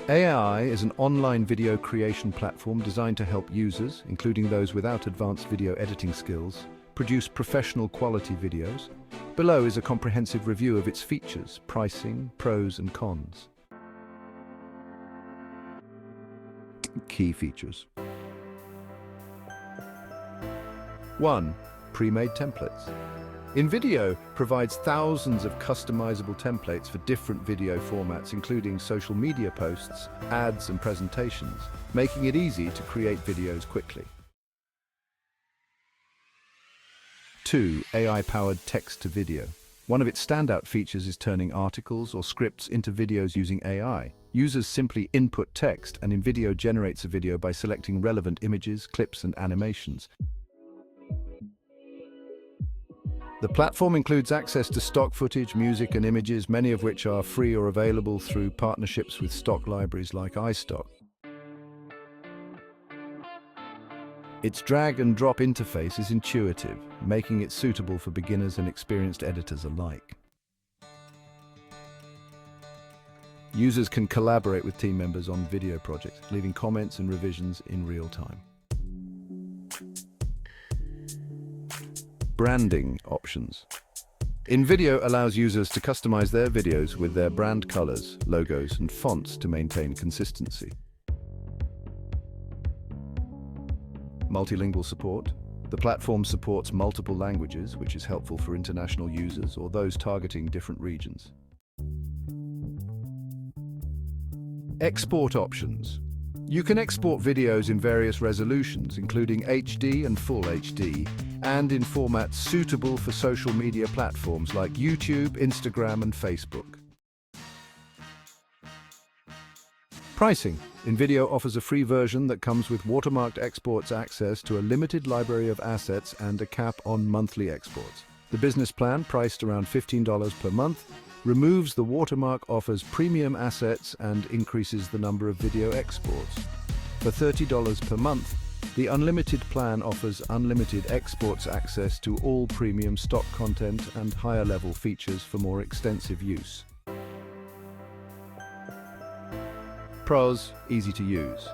AI is an online video creation platform designed to help users, including those without advanced video editing skills, produce professional quality videos. Below is a comprehensive review of its features, pricing, pros and cons. Key features. 1. Pre-made templates. InVideo provides thousands of customizable templates for different video formats, including social media posts, ads, and presentations, making it easy to create videos quickly. 2. AI-powered text-to-video. One of its standout features is turning articles or scripts into videos using AI. Users simply input text, and InVideo generates a video by selecting relevant images, clips, and animations. The platform includes access to stock footage, music, and images, many of which are free or available through partnerships with stock libraries like iStock. Its drag-and-drop interface is intuitive, making it suitable for beginners and experienced editors alike. Users can collaborate with team members on video projects, leaving comments and revisions in real time. Branding options. InVideo allows users to customize their videos with their brand colors, logos, and fonts to maintain consistency. Multilingual support. The platform supports multiple languages, which is helpful for international users or those targeting different regions. Export options. You can export videos in various resolutions, including HD and Full HD, and in formats suitable for social media platforms like YouTube, Instagram, and Facebook. Pricing. InVideo offers a free version that comes with watermarked exports, access to a limited library of assets, and a cap on monthly exports. The business plan, priced around $15 per month, removes the watermark, offers premium assets, and increases the number of video exports. For $30 per month, the unlimited plan offers unlimited exports, access to all premium stock content, and higher-level features for more extensive use. Pros: easy to use.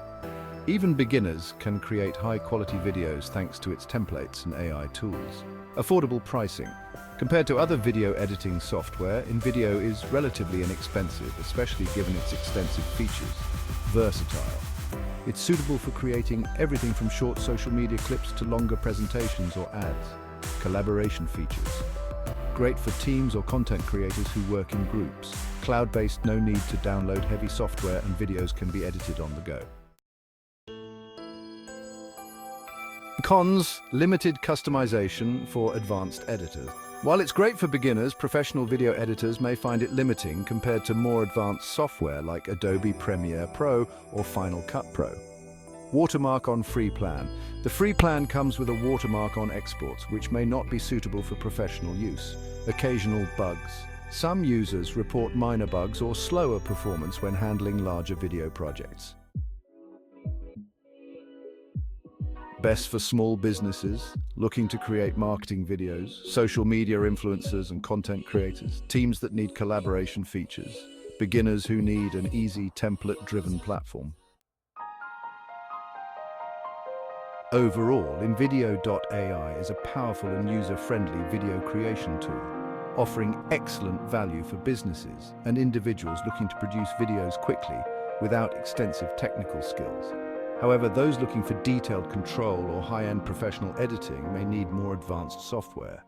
Even beginners can create high-quality videos thanks to its templates and AI tools. Affordable pricing. Compared to other video editing software, InVideo is relatively inexpensive, especially given its extensive features. Versatile. It's suitable for creating everything from short social media clips to longer presentations or ads. Collaboration features. Great for teams or content creators who work in groups. Cloud-based, no need to download heavy software, and videos can be edited on the go. Cons: limited customization for advanced editors. While it's great for beginners, professional video editors may find it limiting compared to more advanced software like Adobe Premiere Pro or Final Cut Pro. Watermark on free plan. The free plan comes with a watermark on exports, which may not be suitable for professional use. Occasional bugs. Some users report minor bugs or slower performance when handling larger video projects. Best for small businesses looking to create marketing videos, social media influencers and content creators, teams that need collaboration features, beginners who need an easy template-driven platform. Overall, InVideo.ai is a powerful and user-friendly video creation tool, offering excellent value for businesses and individuals looking to produce videos quickly without extensive technical skills. However, those looking for detailed control or high-end professional editing may need more advanced software.